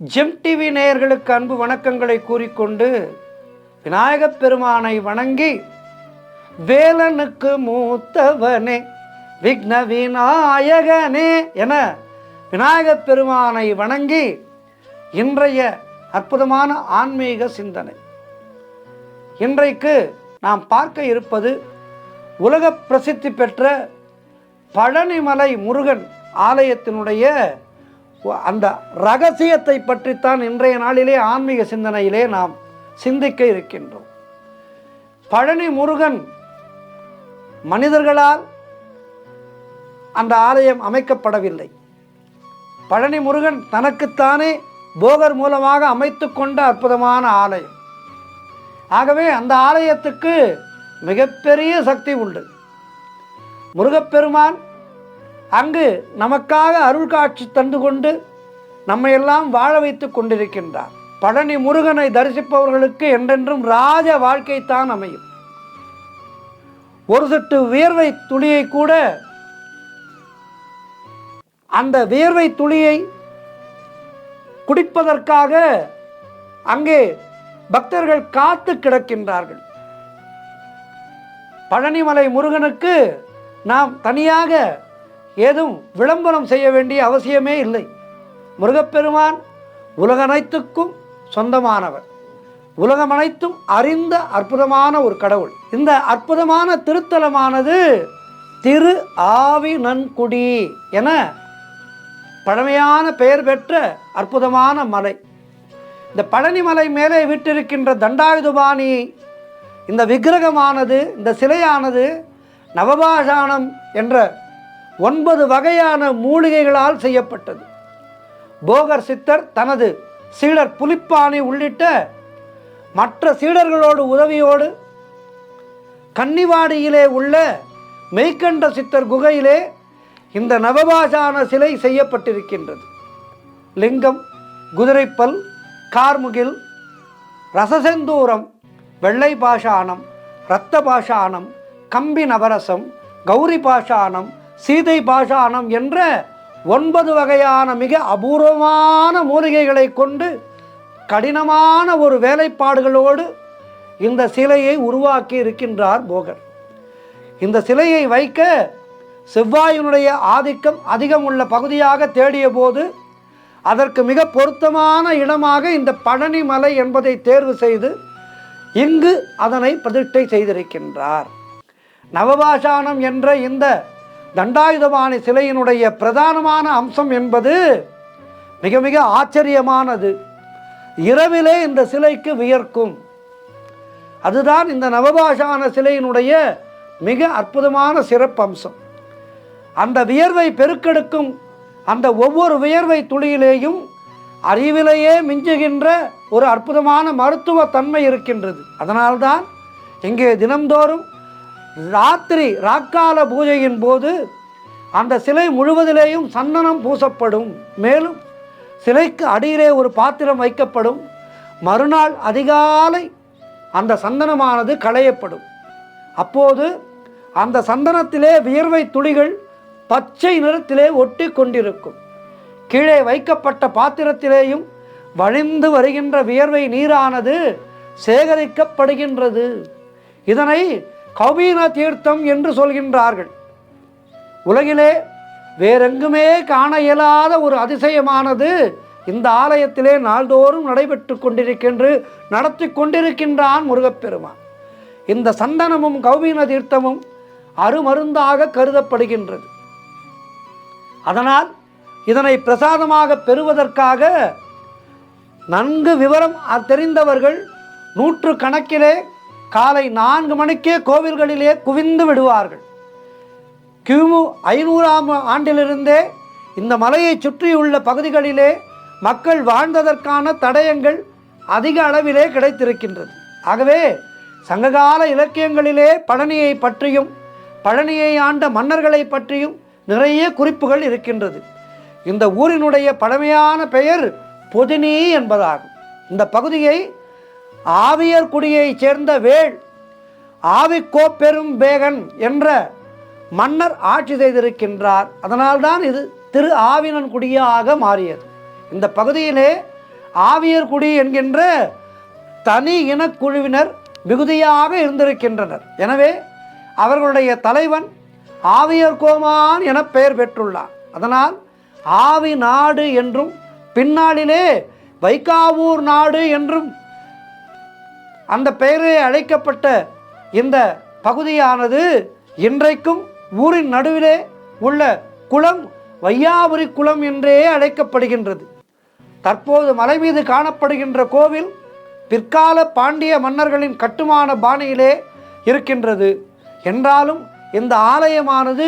GeM TV நேயர்களுக்கு அன்பு வணக்கங்களை கூறிக்கொண்டு விநாயகப் பெருமானை வணங்கி வேலனுக்கு மூத்தவனே விக்ன விநாயகனே என விநாயகப் பெருமானை வணங்கி இன்றைய அற்புதமான ஆன்மீக சிந்தனை. இன்றைக்கு நாம் பார்க்க இருப்பது உலக பிரசித்தி பெற்ற பழனிமலை முருகன் ஆலயத்தினுடைய அந்த ரகசியத்தை பற்றித்தான் இன்றைய நாளிலே ஆன்மீக சிந்தனையிலே நாம் சிந்திக்க இருக்கின்றோம். பழனி முருகன் மனிதர்களால் அந்த ஆலயம் அமைக்கப்படவில்லை. பழனி முருகன் தனக்குத்தானே போகர் மூலமாக அமைத்து கொண்ட அற்புதமான ஆலயம். ஆகவே அந்த ஆலயத்துக்கு மிகப்பெரிய சக்தி உண்டு. முருகப்பெருமான் அங்கு நமக்காக அருள் காட்சி தந்து கொண்டு நம்மையெல்லாம் வாழ வைத்து கொண்டிருக்கின்றார். பழனி முருகனை தரிசிப்பவர்களுக்கு என்றென்றும் ராஜ வாழ்க்கைத்தான் அமையும். ஒரு சொட்டு வியர்வை துளியை கூட அந்த வியர்வை துளியை குடிப்பதற்காக அங்கே பக்தர்கள் காத்து கிடக்கின்றார்கள். பழனிமலை முருகனுக்கு நாம் தனியாக ஏதும் விளம்பரம் செய்ய வேண்டிய அவசியமே இல்லை. முருகப்பெருமான் உலகனைத்துக்கும் சொந்தமானவர், உலகம் அனைத்தும் அறிந்த அற்புதமான ஒரு கடவுள். இந்த அற்புதமான திருத்தலமானது திரு ஆவினன்குடி என பழமையான பெயர் பெற்ற அற்புதமான மலை. இந்த பழனிமலை மேலே விட்டிருக்கின்ற தண்டாயுதபாணி இந்த விக்கிரகமானது, இந்த சிலையானது நவபாஷாணம் என்ற 9 வகையான மூலிகைகளால் செய்யப்பட்டது. போகர் சித்தர் தனது சீடர் புலிப்பாணி உள்ளிட்ட மற்ற சீடர்களோடு உதவியோடு கன்னிவாடியிலே உள்ள மெய்கண்ட சித்தர் குகையிலே இந்த நவபாஷான சிலை செய்யப்பட்டிருக்கின்றது. லிங்கம், குதிரைப்பல், கார்முகில், ரசசெந்தூரம், வெள்ளை பாஷாணம், இரத்த பாஷாணம், கம்பி நவரசம், கௌரி பாஷாணம், சீதை பாஷாணம் என்ற 9 வகையான மிக அபூர்வமான மூலிகைகளை கொண்டு கடினமான ஒரு வேலைப்பாடுகளோடு இந்த சிலையை உருவாக்கி இருக்கின்றார் போகர். இந்த சிலையை வைக்க செவ்வாயினுடைய ஆதிக்கம் அதிகம் உள்ள பகுதியாக தேடிய போது அதற்கு மிக பொருத்தமான இடமாக இந்த பழனிமலை என்பதை தேர்வு செய்து இங்கு அதனை பிரதிஷ்டை செய்திருக்கின்றார். நவபாஷாணம் என்ற இந்த தண்டாயுதபாணி சிலையினுடைய பிரதானமான அம்சம் என்பது மிக மிக ஆச்சரியமானது. இரவிலே இந்த சிலைக்கு வியர்க்கும். அதுதான் இந்த நவபாஷான சிலையினுடைய மிக அற்புதமான சிறப்பம்சம். அந்த வியர்வை பெருக்கெடுக்கும் அந்த ஒவ்வொரு வியர்வை துளியிலேயும் அறிவிலேயே மிஞ்சுகின்ற ஒரு அற்புதமான மருத்துவ தன்மை இருக்கின்றது. அதனால்தான் இங்கே தினம்தோறும் ராக்கால பூஜையின் போது அந்த சிலை முழுவதிலேயும் சந்தனம் பூசப்படும். மேலும் சிலைக்கு அடியிலே ஒரு பாத்திரம் வைக்கப்படும். மறுநாள் அதிகாலை அந்த சந்தனமானது களையப்படும். அப்போது அந்த சந்தனத்திலே வியர்வை துளிகள் பச்சை நிறத்திலே ஒட்டி கொண்டிருக்கும். கீழே வைக்கப்பட்ட பாத்திரத்திலேயும் வழிந்து வருகின்ற வியர்வை நீரானது சேகரிக்கப்படுகின்றது. இதனை கௌபீன தீர்த்தம் என்று சொல்கின்றார்கள். உலகிலே வேறெங்குமே காண இயலாத ஒரு அதிசயமானது இந்த ஆலயத்திலே நாள்தோறும் நடைபெற்று நடத்தி கொண்டிருக்கின்றான் முருகப்பெருமான். இந்த சந்தனமும் கௌபீன தீர்த்தமும் அருமருந்தாக கருதப்படுகின்றது. அதனால் இதனை பிரசாதமாக பெறுவதற்காக நன்கு விவரம் தெரிந்தவர்கள் 100 கணக்கிலே காலை 4 மணிக்கே கோவில்களிலே குவிந்து விடுவார்கள். கிமு 500ஆம் ஆண்டிலிருந்தே இந்த மலையை சுற்றியுள்ள பகுதிகளிலே மக்கள் வாழ்ந்ததற்கான தடயங்கள் அதிக அளவிலே கிடைத்திருக்கின்றது. ஆகவே சங்ககால இலக்கியங்களிலே பழனியை பற்றியும் பழனியை ஆண்ட மன்னர்களை பற்றியும் நிறைய குறிப்புகள் இருக்கின்றது. இந்த ஊரினுடைய பழமையான பெயர் பொதினி என்பதாகும். இந்த பகுதியை ஆவியர் குடியைச் சேர்ந்த வேள் ஆவிக்கோப்பெரும் பேகன் என்ற மன்னர் ஆட்சி செய்திருக்கின்றார். அதனால்தான் இது திரு ஆவினன்குடியாக மாறியது. இந்த பகுதியிலே ஆவியர்குடி என்கின்ற தனி இனக்குழுவினர் மிகுதியாக இருந்திருக்கின்றனர். எனவே அவர்களுடைய தலைவன் ஆவியர் கோமான் என பெயர் பெற்றுள்ளார். அதனால் ஆவி நாடு என்றும் பின்னாளிலே வைகாவூர் நாடு என்றும் அந்த பெயரே அழைக்கப்பட்ட இந்த பகுதியானது இன்றைக்கும் ஊரின் நடுவிலே உள்ள குளம் வையாபுரி குளம் என்றே அழைக்கப்படுகின்றது. தற்போது மலை மீது காணப்படுகின்ற கோவில் பிற்கால பாண்டிய மன்னர்களின் கட்டுமான பாணியிலே இருக்கின்றது. என்றாலும் இந்த ஆலயமானது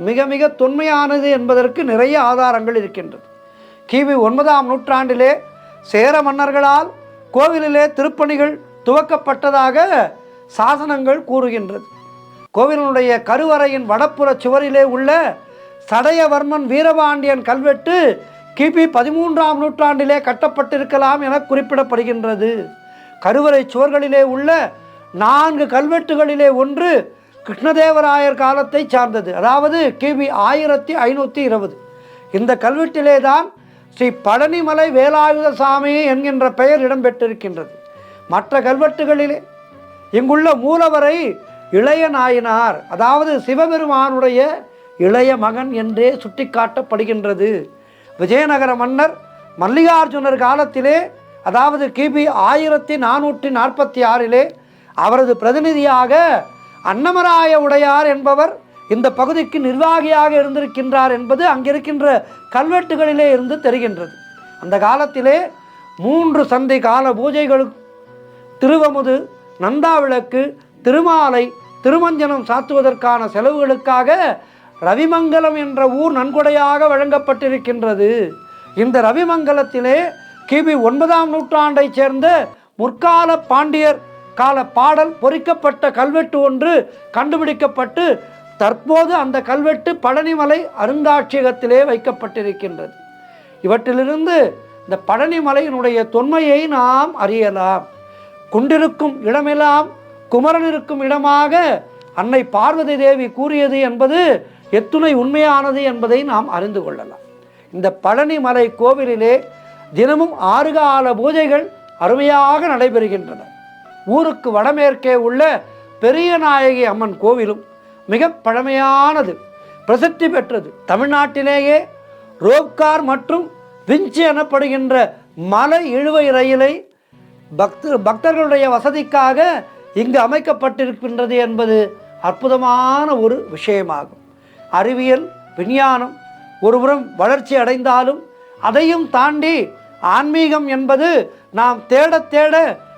மிக மிக தொன்மையானது என்பதற்கு நிறைய ஆதாரங்கள் இருக்கின்றது. கிபி 9ஆம் நூற்றாண்டிலே சேர மன்னர்களால் கோவிலிலே திருப்பணிகள் துவக்கப்பட்டதாக சாசனங்கள் கூறுகின்றது. கோவிலினுடைய கருவறையின் வடப்புற சுவரிலே உள்ள சடையவர்மன் வீரபாண்டியன் கல்வெட்டு கிபி 13ஆம் நூற்றாண்டிலே கட்டப்பட்டிருக்கலாம் என குறிப்பிடப்படுகின்றது. கருவறை சுவர்களிலே உள்ள 4 கல்வெட்டுகளிலே ஒன்று கிருஷ்ணதேவராயர் காலத்தை சார்ந்தது, அதாவது கிபி 1520. இந்த கல்வெட்டிலே தான் ஸ்ரீ பழனிமலை வேலாயுத சாமி என்கின்ற பெயர் இடம்பெற்றிருக்கின்றது. மற்ற கல்வெட்டுகளிலே இங்குள்ள மூலவரை இளைய நாயனார், அதாவது சிவபெருமானுடைய இளைய மகன் என்றே சுட்டிக்காட்டப்படுகின்றது. விஜயநகர மன்னர் மல்லிகார்ஜுனர் காலத்திலே, அதாவது கிபி 1446 அவரது பிரதிநிதியாக அன்னமராய உடையார் என்பவர் இந்த பகுதிக்கு நிர்வாகியாக இருந்திருக்கின்றார் என்பது அங்கிருக்கின்ற கல்வெட்டுகளிலே இருந்து தெரிகின்றது. அந்த காலத்திலே 3 சந்தை கால பூஜைகளுக்கு திருவமுது, நந்தாவிளக்கு, திருமாலை, திருமஞ்சனம் சாத்துவதற்கான செலவுகளுக்காக ரவிமங்கலம் என்ற ஊர் நன்கொடையாக வழங்கப்பட்டிருக்கின்றது. இந்த ரவிமங்கலத்திலே கிபி 9ஆம் நூற்றாண்டைச் சேர்ந்த முற்கால பாண்டியர் கால பாடல் பொறிக்கப்பட்ட கல்வெட்டு ஒன்று கண்டுபிடிக்கப்பட்டு தற்போது அந்த கல்வெட்டு பழனிமலை அருங்காட்சியகத்திலே வைக்கப்பட்டிருக்கின்றது. இவற்றிலிருந்து இந்த பழனிமலையினுடைய தொன்மையை நாம் அறியலாம். குண்டிருக்கும் இடமெல்லாம் குமரன் இருக்கும் இடமாக அன்னை பார்வதி தேவி கூறியது என்பது எத்துணை உண்மையானது என்பதை நாம் அறிந்து கொள்ளலாம். இந்த பழனிமலை கோவிலிலே தினமும் 6 கால பூஜைகள் அருமையாக நடைபெறுகின்றன. ஊருக்கு வடமேற்கே உள்ள பெரிய நாயகி அம்மன் கோவிலும் மிக பழமையானது, பிரசித்தி பெற்றது. தமிழ்நாட்டிலேயே ரோப்கார் மற்றும் விஞ்சி எனப்படுகின்ற மலை இழுவை ரயிலை பக்தர்களுடைய வசதிக்காக இங்கு அமைக்கப்பட்டிருக்கின்றது என்பது அற்புதமான ஒரு விஷயமாகும். அறிவியல் விஞ்ஞானம் ஒருபுறம் வளர்ச்சி அடைந்தாலும் அதையும் தாண்டி ஆன்மீகம் என்பது நாம் தேட தேட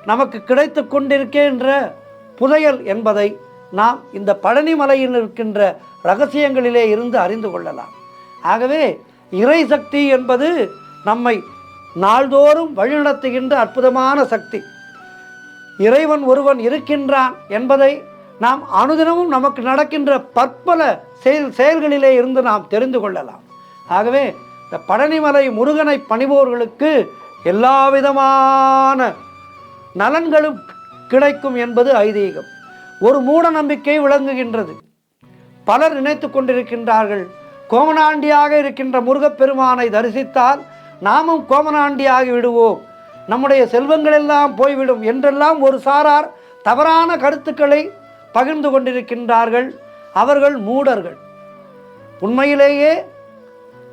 நமக்கு கிடைத்து கொண்டிருக்கின்ற புதையல் என்பதை நாம் இந்த பழனிமலையில் இருக்கின்ற இரகசியங்களிலே இருந்து அறிந்து கொள்ளலாம். ஆகவே இறை சக்தி என்பது நம்மை நாள்தோறும் வழிநடத்துகின்ற அற்புதமான சக்தி. இறைவன் ஒருவன் இருக்கின்றான் என்பதை நாம் அனுதினமும் நமக்கு நடக்கின்ற பற்பல செயல்களிலே இருந்து நாம் தெரிந்து கொள்ளலாம். ஆகவே இந்த பழனிமலை முருகனை பணிபவர்களுக்கு எல்லா விதமான நலன்களும் கிடைக்கும் என்பது ஐதீகம். ஒரு மூட நம்பிக்கை விளங்குகின்றது. பலர் நினைத்து கொண்டிருக்கின்றார்கள், கோமனாண்டியாக இருக்கின்ற முருகப்பெருமானை தரிசித்தால் நாமும் கோமனாண்டியாகி விடுவோம், நம்முடைய செல்வங்கள் எல்லாம் போய்விடும் என்றெல்லாம் ஒரு சாரார் தவறான கருத்துக்களை பகிர்ந்து கொண்டிருக்கின்றார்கள். அவர்கள் மூடர்கள். உண்மையிலேயே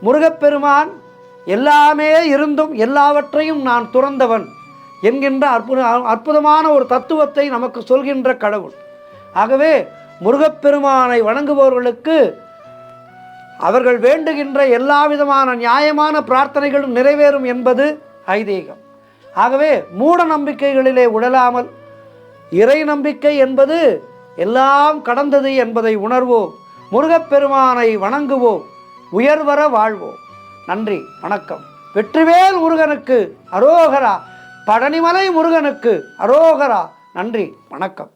முருகப்பெருமான் எல்லாமே இருந்தும் எல்லாவற்றையும் நான் துறந்தவன் என்கின்ற அற்புதமான ஒரு தத்துவத்தை நமக்கு சொல்கின்ற கடவுள். ஆகவே முருகப்பெருமானை வணங்குபவர்களுக்கு அவர்கள் வேண்டுகின்ற எல்லா விதமான நியாயமான பிரார்த்தனைகளும் நிறைவேறும் என்பது ஐதீகம். ஆகவே மூட நம்பிக்கைகளிலே உழலாமல் இறை நம்பிக்கை என்பது எல்லாம் கடந்தது என்பதை உணர்வோம். முருகப்பெருமானை வணங்குவோம், உயர்வர வாழ்வோம். நன்றி, வணக்கம். வெற்றிவேல் முருகனுக்கு அரோகரா. பழனிமலை முருகனுக்கு அரோகரா. நன்றி, வணக்கம்.